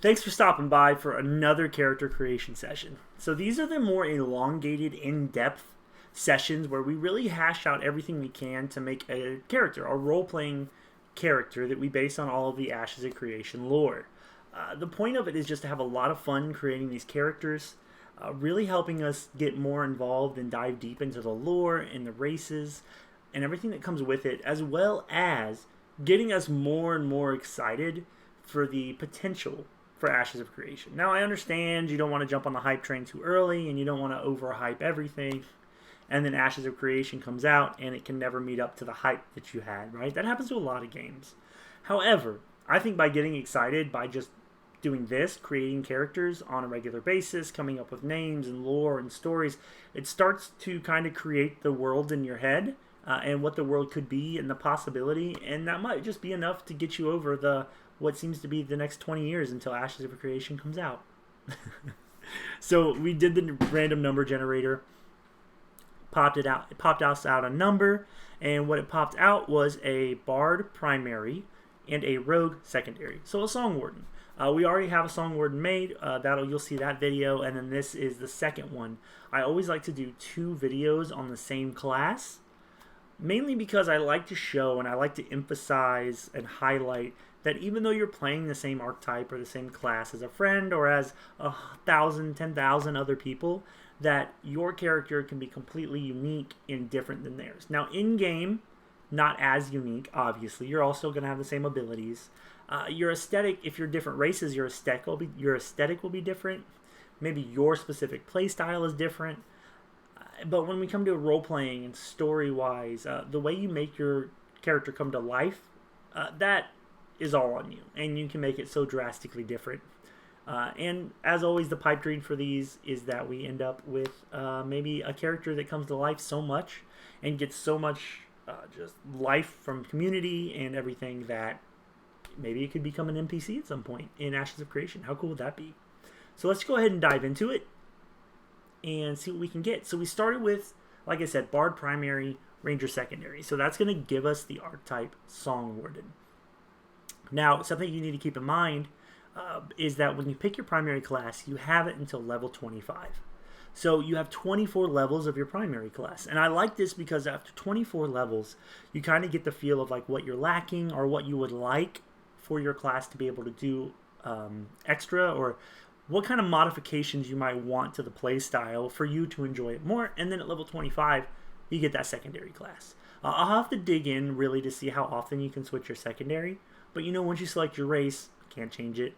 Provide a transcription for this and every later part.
Thanks for stopping by for another character creation session. So these are the more elongated, in-depth sessions where we really hash out everything we can to make a character, a role-playing character that we base on all of the Ashes of Creation lore. The point of it is just to have a lot of fun creating these characters, really helping us get more involved and dive deep into the lore and the races and everything that comes with it, as well as getting us more and more excited for the potential for Ashes of Creation. Now, I understand you don't want to jump on the hype train too early and you don't want to overhype everything, and then Ashes of Creation comes out and it can never meet up to the hype that you had, right? That happens to a lot of games. However, I think by getting excited, by just doing this, creating characters on a regular basis, coming up with names and lore and stories, it starts to kind of create the world in your head and what the world could be and the possibility, and that might just be enough to get you over the what seems to be the next 20 years until Ashes of Creation comes out. So we did the random number generator, it popped us out a number, and what it popped out was a bard primary and a rogue secondary. So a song warden. We already have a song warden made. You'll see that video, and then this is the second one. I always like to do 2 videos on the same class, mainly because I like to show and I like to emphasize and highlight that even though you're playing the same archetype or the same class as a friend or as 1,000, 10,000 other people, that your character can be completely unique and different than theirs. Now, in-game, not as unique, obviously. You're also going to have the same abilities. Your aesthetic, if you're different races, your aesthetic will be different. Maybe your specific play style is different. But when we come to role-playing and story-wise, the way you make your character come to life, that is all on you, and you can make it so drastically different. And as always, the pipe dream for these is that we end up with maybe a character that comes to life so much and gets so much just life from community and everything that maybe it could become an NPC at some point in Ashes of Creation. How cool would that be? So let's go ahead and dive into it and see what we can get. So we started with, like I said, Bard primary, Ranger secondary. So that's going to give us the archetype Song Warden. Now, something you need to keep in mind is that when you pick your primary class, you have it until level 25. So you have 24 levels of your primary class. And I like this because after 24 levels, you kind of get the feel of like what you're lacking or what you would like for your class to be able to do extra, or what kind of modifications you might want to the play style for you to enjoy it more. And then at level 25, you get that secondary class. I'll have to dig in really to see how often you can switch your secondary. But you know, once you select your race, can't change it.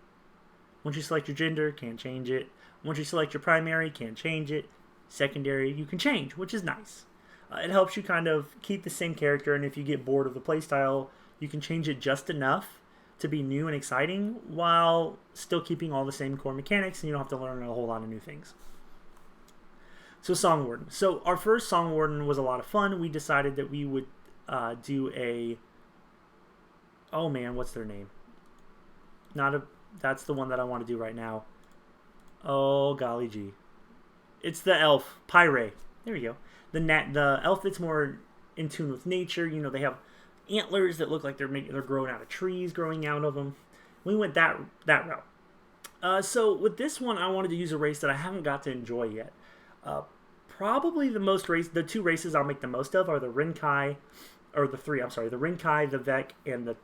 Once you select your gender, can't change it. Once you select your primary, can't change it. Secondary, you can change, which is nice. It helps you kind of keep the same character, and if you get bored of the playstyle, you can change it just enough to be new and exciting while still keeping all the same core mechanics, and you don't have to learn a whole lot of new things. So Song Warden. So our first Song Warden was a lot of fun. We decided that we would do a... Oh man, what's their name? That's the one that I want to do right now. Oh golly gee. It's the elf, Pyre. There we go. The elf that's more in tune with nature. You know, they have antlers that look like they're growing out of trees, growing out of them. We went that route. So with this one, I wanted to use a race that I haven't got to enjoy yet. Probably the 2 races I'll make the most of are the Rinkai, or the 3, I'm sorry, the Rinkai, the VEK, and the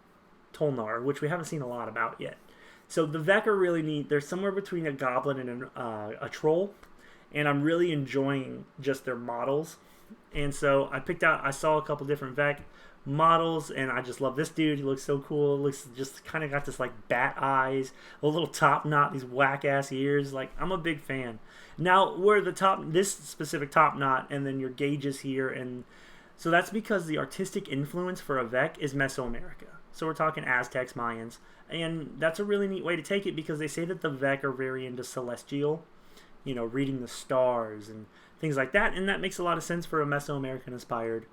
Tolnar, which we haven't seen a lot about yet. So the VEK are really neat. They're somewhere between a goblin and a troll, and I'm really enjoying just their models. And so I saw a couple different VEK models, and I just love this dude. He looks so cool. Looks just kind of got this like bat eyes, a little top knot, these whack ass ears. Like, I'm a big fan. Now, where this specific top knot, and then your gauges here, and so that's because the artistic influence for a VEK is Mesoamerica. So we're talking Aztecs, Mayans, and that's a really neat way to take it because they say that the VEK are very into celestial, you know, reading the stars and things like that, and that makes a lot of sense for a Mesoamerican inspired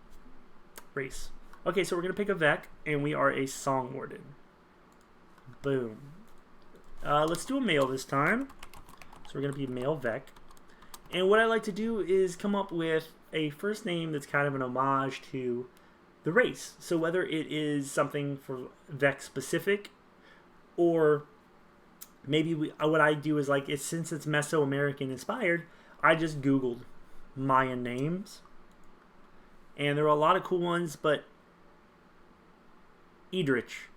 race. Okay, so we're going to pick a VEK, and we are a Song Warden. Boom. Let's do a male this time. So we're going to be male VEK. And what I like to do is come up with a first name that's kind of an homage to the race. So whether it is something for VEK specific or maybe what I do is like since it's Mesoamerican inspired, I just Googled Mayan names, and there are a lot of cool ones, but Edrich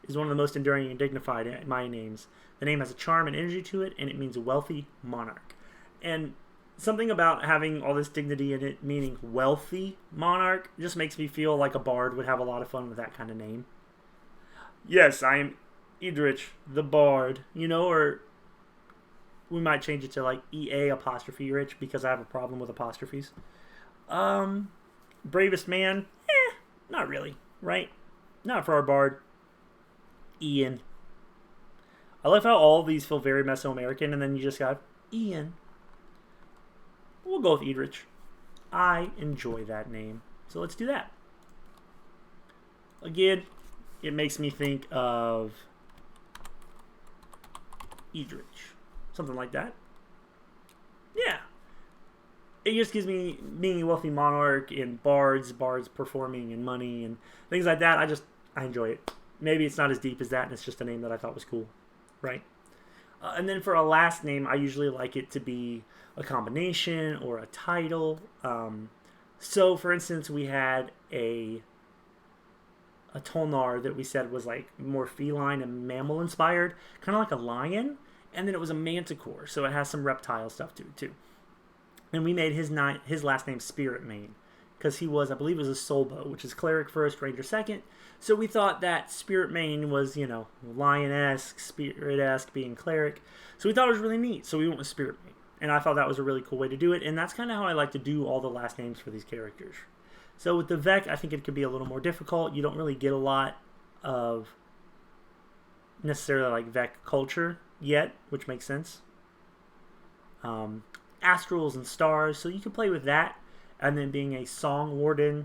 is one of the most enduring and dignified Mayan names. The name has a charm and energy to it, and it means a wealthy monarch. And something about having all this dignity in it meaning wealthy monarch just makes me feel like a bard would have a lot of fun with that kind of name. Yes, I am Edrich the Bard, or we might change it to like EA apostrophe rich because I have a problem with apostrophes. Bravest man? Not really, right? Not for our bard. Ian. I love how all of these feel very Mesoamerican, and then you just got Ian. We'll go with Edrich. I enjoy that name. So let's do that. Again, it makes me think of Edrich. Something like that. Yeah. It just gives me being a wealthy monarch and bards performing and money and things like that. I enjoy it. Maybe it's not as deep as that, and it's just a name that I thought was cool, right? And then for a last name, I usually like it to be a combination or a title. So, for instance, we had a Tolnar that we said was like more feline and mammal inspired, kind of like a lion, and then it was a manticore, so it has some reptile stuff to it too. And we made his last name Spirit Mane, because he was, I believe, a Solbo, which is cleric first, ranger second. So we thought that Spirit Mane was, lion-esque, spirit-esque, being cleric. So we thought it was really neat. So we went with Spirit Mane. And I thought that was a really cool way to do it. And that's kind of how I like to do all the last names for these characters. So with the VEK, I think it could be a little more difficult. You don't really get a lot of necessarily like VEK culture yet, which makes sense. Astrals and stars, so you can play with that. And then being a SongWarden,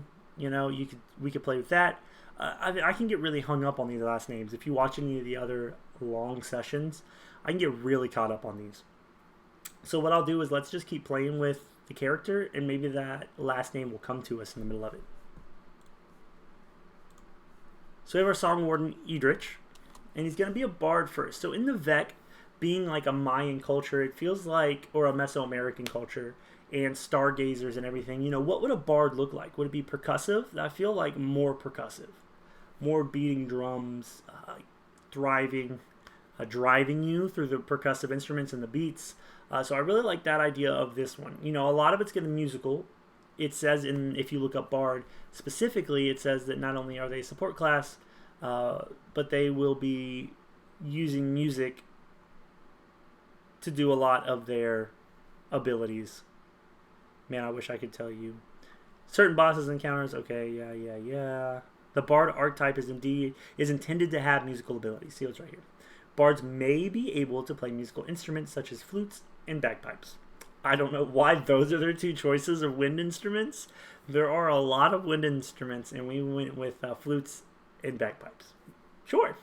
we could play with that. I can get really hung up on these last names. If you watch any of the other long sessions, I can get really caught up on these. So what I'll do is let's just keep playing with the character, and maybe that last name will come to us in the middle of it. So we have our SongWarden Edrich, and he's going to be a bard first. So in the VEK, being like a Mayan culture, it feels like, or a Mesoamerican culture, and stargazers and everything, what would a bard look like? Would it be percussive? I feel like more percussive. More beating drums, driving you through the percussive instruments and the beats. So I really like that idea of this one. A lot of it's going to be musical. It says, if you look up bard specifically, it says that not only are they a support class, but they will be using music to do a lot of their abilities. Man, I wish I could tell you. Certain bosses encounters, okay, yeah. The bard archetype is intended to have musical abilities. See what's right here. Bards may be able to play musical instruments such as flutes and bagpipes. I don't know why those are their two choices of wind instruments. There are a lot of wind instruments, and we went with flutes and bagpipes. Sure.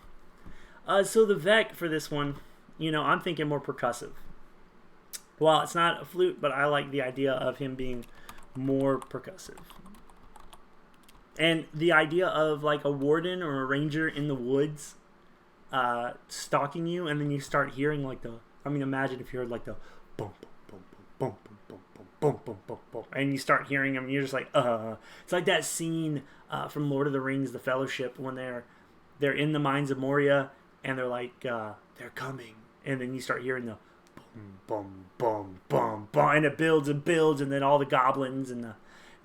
So the VEK for this one, I'm thinking more percussive. Well, it's not a flute, but I like the idea of him being more percussive. And the idea of like a warden or a ranger in the woods stalking you, and then you start hearing like imagine if you heard like the boom, boom, boom, boom, boom, boom, boom, boom, boom, boom, boom, and you start hearing them, and you're just like, It's like that scene from Lord of the Rings, The Fellowship, when they're in the mines of Moria, and they're like, they're coming, and then you start hearing the boom, boom, boom, boom, and it builds and builds, and then all the goblins and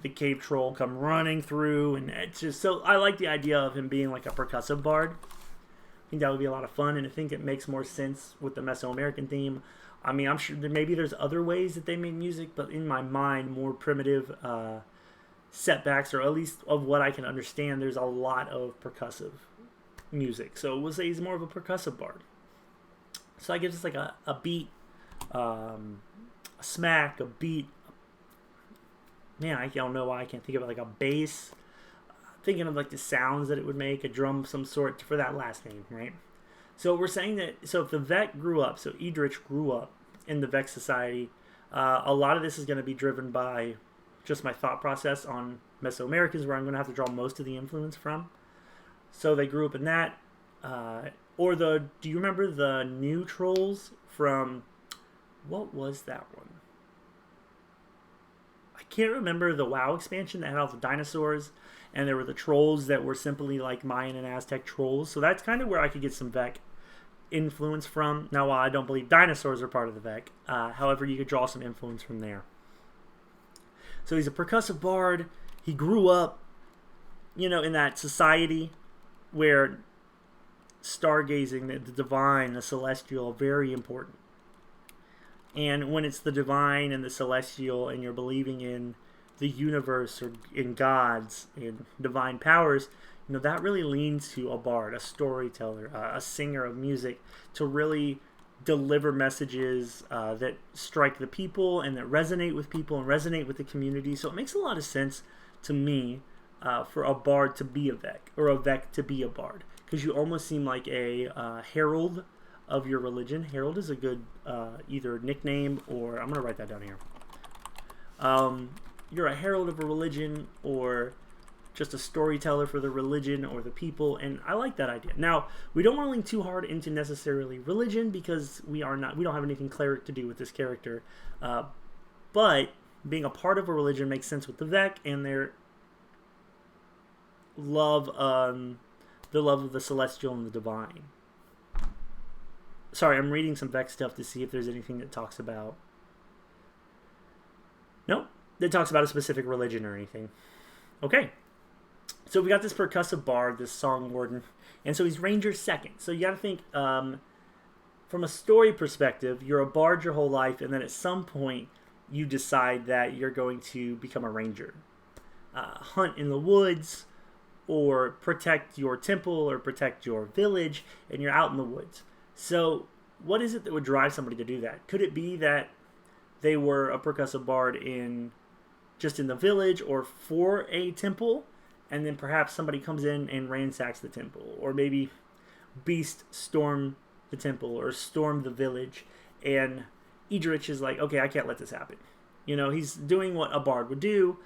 the cave troll come running through, and it's just so I like the idea of him being like a percussive bard. I think that would be a lot of fun, and I think it makes more sense with the Mesoamerican theme. I mean, I'm sure that maybe there's other ways that they make music, but in my mind, more primitive setbacks, or at least of what I can understand, there's a lot of percussive music. So we'll say he's more of a percussive bard. So that gives us like a beat, a smack, a beat. Man, I don't know why I can't think of it, like a bass. Thinking of like the sounds that it would make, a drum of some sort for that last name, right? So we're saying that, so if the VEK grew up, so Edrich grew up in the VEK society, a lot of this is going to be driven by just my thought process on Mesoamericans, where I'm going to have to draw most of the influence from. So they grew up in that. Or do you remember the new trolls from, what was that one? I can't remember the WoW expansion that had all the dinosaurs, and there were the trolls that were simply like Mayan and Aztec trolls. So that's kind of where I could get some VEK influence from. Now, while I don't believe dinosaurs are part of the VEK, however, you could draw some influence from there. So he's a percussive bard. He grew up, in that society where stargazing, the divine, the celestial, are very important. And when it's the divine and the celestial, and you're believing in the universe or in gods and divine powers, that really leans to a bard, a storyteller, a singer of music, to really deliver messages that strike the people and that resonate with people and resonate with the community. So it makes a lot of sense to me for a bard to be a VEK, or a VEK to be a bard, because you almost seem like a herald of your religion. Herald is a good either nickname, or I'm going to write that down here. You're a herald of a religion, or just a storyteller for the religion or the people, and I like that idea. Now, we don't want to lean too hard into necessarily religion, because we don't have anything cleric to do with this character, but being a part of a religion makes sense with the VEK and their love of the celestial and the divine. Sorry, I'm reading some VEK stuff to see if there's anything that talks about... Nope, that talks about a specific religion or anything. Okay. So we got this percussive bard, this SongWarden, and so he's Ranger second. So you got to think, from a story perspective, you're a bard your whole life, and then at some point you decide that you're going to become a ranger. Hunt in the woods, or protect your temple, or protect your village, and you're out in the woods. So what is it that would drive somebody to do that? Could it be that they were a percussive bard just in the village or for a temple, and then perhaps somebody comes in and ransacks the temple, or maybe beast storm the temple or storm the village, and Idrich is like, okay, I can't let this happen. He's doing what a bard would do,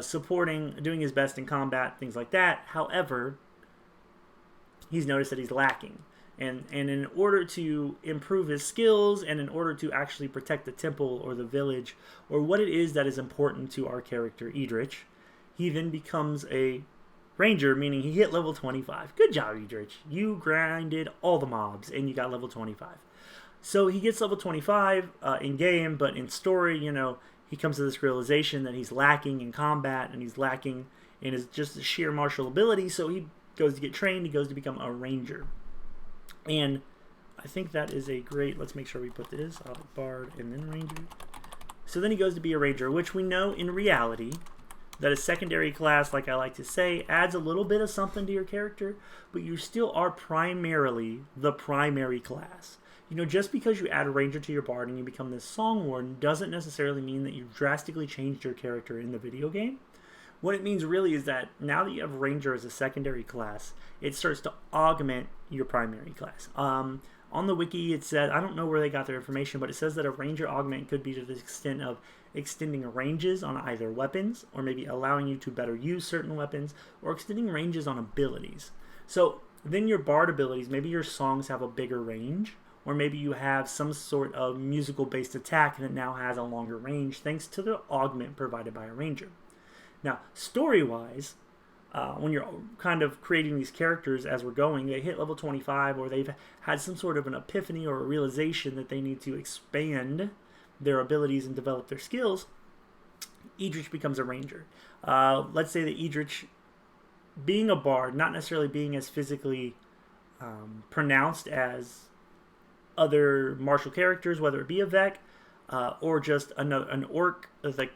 supporting, doing his best in combat, things like that. However, he's noticed that he's lacking. And in order to improve his skills, and in order to actually protect the temple or the village, or what it is that is important to our character, Idrich, he then becomes a ranger, meaning he hit level 25. Good job, Idrich. You grinded all the mobs, and you got level 25. So he gets level 25 in-game, but in story, he comes to this realization that he's lacking in combat, and he's lacking in his just sheer martial ability, so he goes to get trained, he goes to become a ranger. And I think that is a great, let's make sure we put this, bard and then ranger. So then he goes to be a ranger, which we know in reality that a secondary class, like I like to say, adds a little bit of something to your character, but you still are primarily the primary class. Just because you add a ranger to your bard and you become this SongWarden doesn't necessarily mean that you've drastically changed your character in the video game. What it means really is that now that you have ranger as a secondary class, it starts to augment your primary class. On the wiki, it said, I don't know where they got their information, but it says that a ranger augment could be to the extent of extending ranges on either weapons, or maybe allowing you to better use certain weapons, or extending ranges on abilities. So then your bard abilities, maybe your songs have a bigger range, or maybe you have some sort of musical-based attack that now has a longer range thanks to the augment provided by a ranger. Now, story-wise, when you're kind of creating these characters as we're going, they hit level 25, or they've had some sort of an epiphany or a realization that they need to expand their abilities and develop their skills, Idrich becomes a ranger. Let's say that Idrich, being a bard, not necessarily being as physically pronounced as other martial characters, whether it be a VEK or just an orc, like,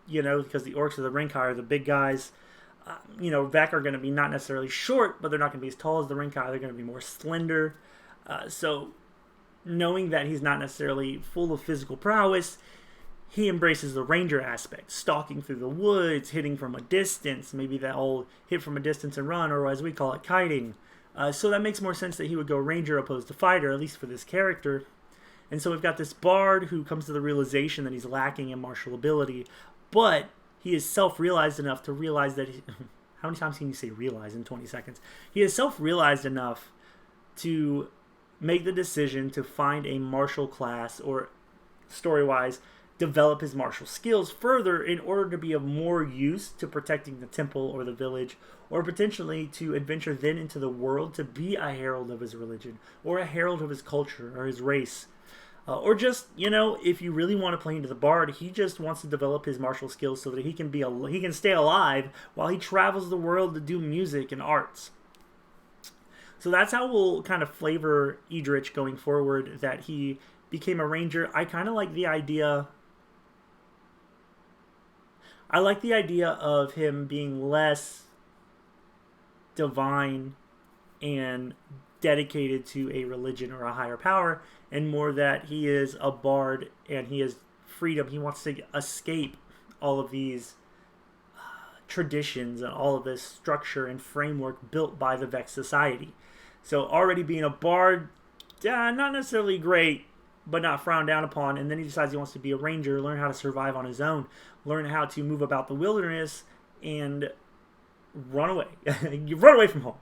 because the orcs are the Rinkai, are the big guys. VEK are going to be not necessarily short, but they're not going to be as tall as the Rinkai. They're going to be more slender. So knowing that he's not necessarily full of physical prowess, he embraces the ranger aspect, stalking through the woods, hitting from a distance, maybe that old hit from a distance and run, or as we call it, kiting. So that makes more sense that he would go ranger opposed to fighter, at least for this character. And so we've got this bard who comes to the realization that he's lacking in martial ability, but he is self-realized enough to realize that how many times can you say realize in 20 seconds? He is self-realized enough to make the decision to find a martial class, or story-wise, develop his martial skills further in order to be of more use to protecting the temple or the village, or potentially to adventure then into the world to be a herald of his religion, or a herald of his culture or his race. Or just, if you really want to play into the bard, he just wants to develop his martial skills so that he can stay alive while he travels the world to do music and arts. So that's how we'll kind of flavor Idrich going forward, that he became a ranger. I kind of like the idea. I like the idea of him being less divine and dedicated to a religion or a higher power, and more that he is a bard and he has freedom. He wants to escape all of these traditions and all of this structure and framework built by the VEK society. So already being a bard, not necessarily great, but not frowned down upon. And then he decides he wants to be a ranger, learn how to survive on his own, learn how to move about the wilderness, and run away. You run away from home.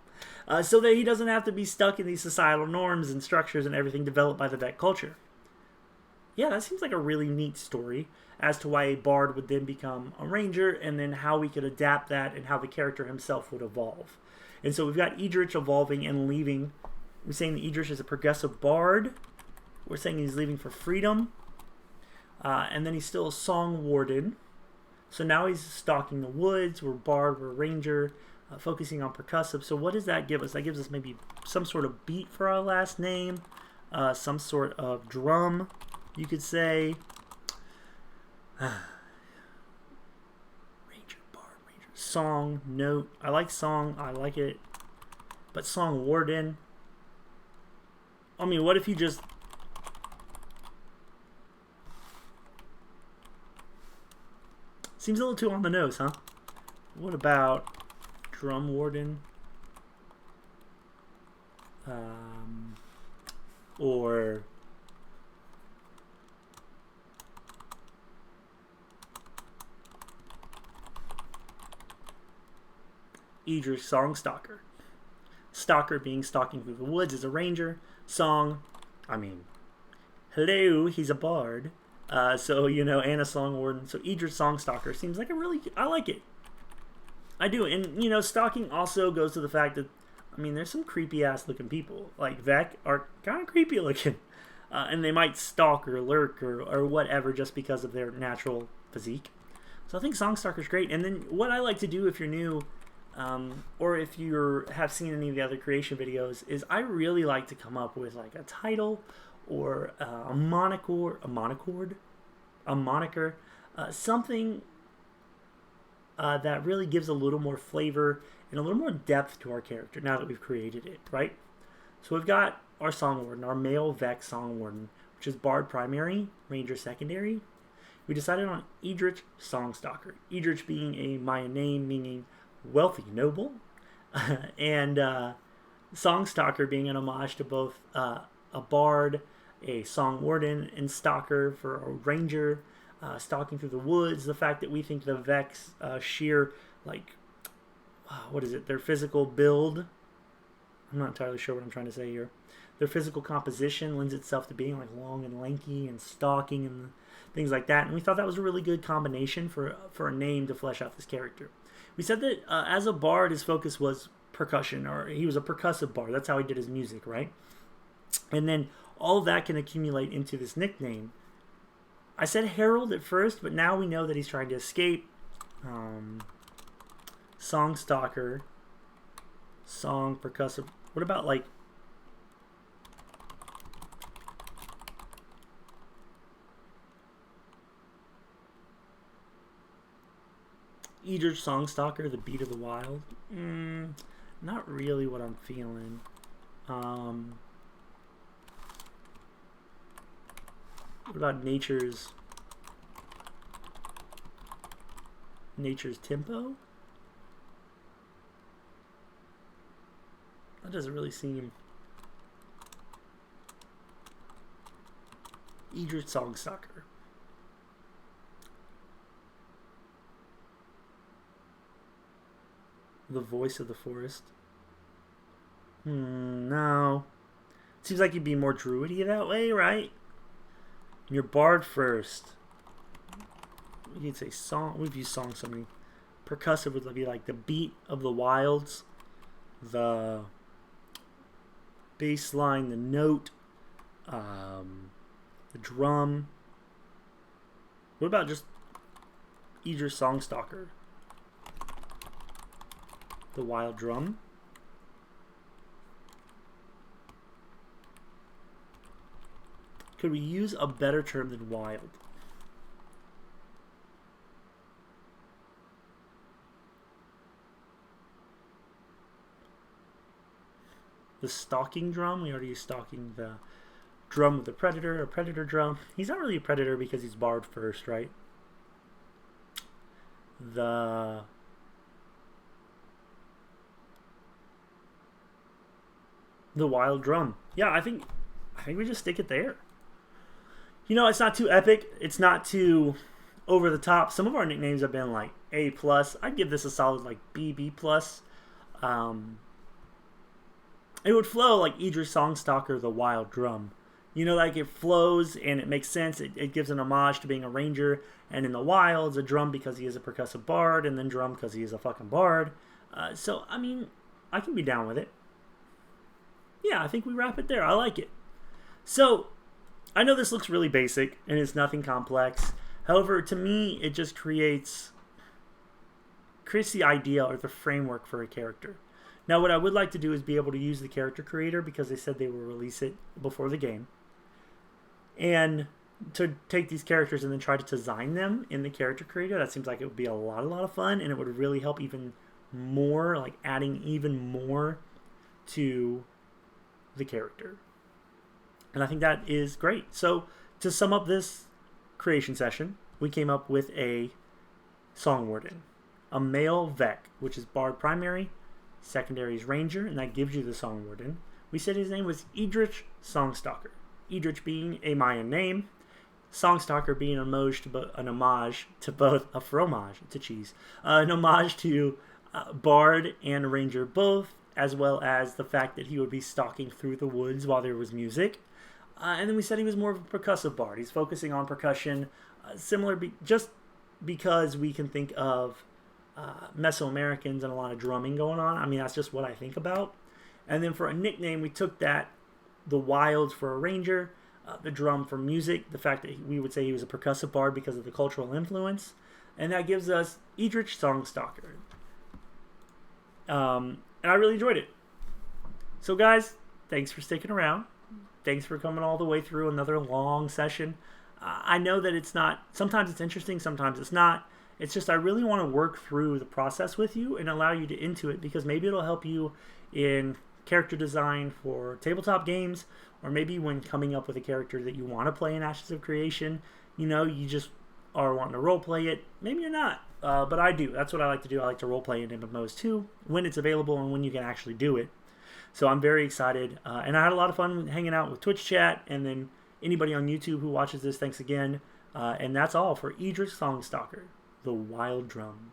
So that he doesn't have to be stuck in these societal norms and structures and everything developed by the VEK culture. Yeah, that seems like a really neat story as to why a bard would then become a ranger, and then how we could adapt that and how the character himself would evolve. And so we've got Idrich evolving and leaving. We're saying that Idrich is a progressive bard. We're saying he's leaving for freedom. And then he's still a song warden. So now he's stalking the woods. We're bard, we're ranger, focusing on percussive. So what does that give us? That gives us maybe some sort of beat for our last name. Some sort of drum, you could say. Ranger, bard, ranger. Song, note. I like song. I like it. But song warden. I mean, what if you just... Seems a little too on the nose, huh? What about drum warden? Or... Idrich Song Stalker. Stalker being stalking through the woods as a ranger. Song, I mean, hello, he's a bard. So, and a song warden. So Idrich Song Stalker seems like I like it. I do. And, stalking also goes to the fact that, there's some creepy ass looking people. Like VEK are kind of creepy looking. And they might stalk or lurk or whatever just because of their natural physique. So I think Song Stalker's great. And then what I like to do if you're new, or if you have seen any of the other creation videos, is I really like to come up with like a title or a moniker, something that really gives a little more flavor and a little more depth to our character now that we've created it, right? So we've got our song warden, our male VEK song warden, which is bard primary, ranger secondary. We decided on Idrich Songstalker. Idrich being a Mayan name meaning wealthy noble, and Songstalker being an homage to both a bard, a song warden, and stalker for a ranger, stalking through the woods. The fact that we think the VEK's sheer, their physical build, I'm not entirely sure what I'm trying to say here. Their physical composition lends itself to being like long and lanky and stalking and things like that. And we thought that was a really good combination for a name to flesh out this character. We said that as a bard, his focus was percussion, or he was a percussive bard. That's how he did his music, right? And then all of that can accumulate into this nickname. I said herald at first, but now we know that he's trying to escape. Song stalker, song percussive. What about like Idrich Songstalker, the beat of the wild? Not really what I'm feeling. What about nature's tempo? That doesn't really seem... Idrich Songstalker. The voice of the forest. No. Seems like you'd be more druidy that way, right? And you're bard first. You could say song. We've used song so many. Percussive would be like the beat of the wilds, the bass line, the note, the drum. What about just Idris Songstalker? The wild drum. Could we use a better term than wild? The stalking drum. We already used stalking. The drum of the predator, a predator drum. He's not really a predator because he's bard first, right? The wild drum. Yeah, I think we just stick it there. You know, it's not too epic. It's not too over the top. Some of our nicknames have been like A+. I'd give this a solid like B+. It would flow like Idris Songstalker, the wild drum. You know, like it flows and it makes sense. It gives an homage to being a ranger. And in the wilds, a drum because he is a percussive bard, and then drum because he is a fucking bard. So, I mean, I can be down with it. Yeah, I think we wrap it there. I like it. So, I know this looks really basic and it's nothing complex. However, to me, it just creates the idea or the framework for a character. Now, what I would like to do is be able to use the character creator because they said they will release it before the game. And to take these characters and then try to design them in the character creator, that seems like it would be a lot of fun, and it would really help even more, like adding even more to the character. And I think that is great. So to sum up this creation session, we came up with a SongWarden, a male VEK, which is Bard primary, secondary is Ranger, and that gives you the SongWarden. We said his name was Idris Songstalker. Idris being a Mayan name, Songstalker being an homage to both a fromage, it's a cheese, an homage to Bard and Ranger both, as well as the fact that he would be stalking through the woods while there was music. And then we said he was more of a percussive bard. He's focusing on percussion, just because we can think of Mesoamericans and a lot of drumming going on. I mean, that's just what I think about. And then for a nickname, we took the wilds for a ranger, the drum for music, the fact that we would say he was a percussive bard because of the cultural influence, and that gives us Idris Songstalker. And I really enjoyed it. So guys, thanks for sticking around. Thanks for coming all the way through another long session. I know that it's not, sometimes it's interesting, sometimes it's not. It's just I really want to work through the process with you and allow you to intuit, because maybe it'll help you in character design for tabletop games, or maybe when coming up with a character that you want to play in Ashes of Creation. You know, you just are wanting to role play it. Maybe you're not, but I do. That's what I like to do. I like to role play in MMOs too, when it's available and when you can actually do it. So I'm very excited, and I had a lot of fun hanging out with Twitch chat, and then anybody on YouTube who watches this, thanks again. And that's all for Idris Songstalker, the Wild Drum.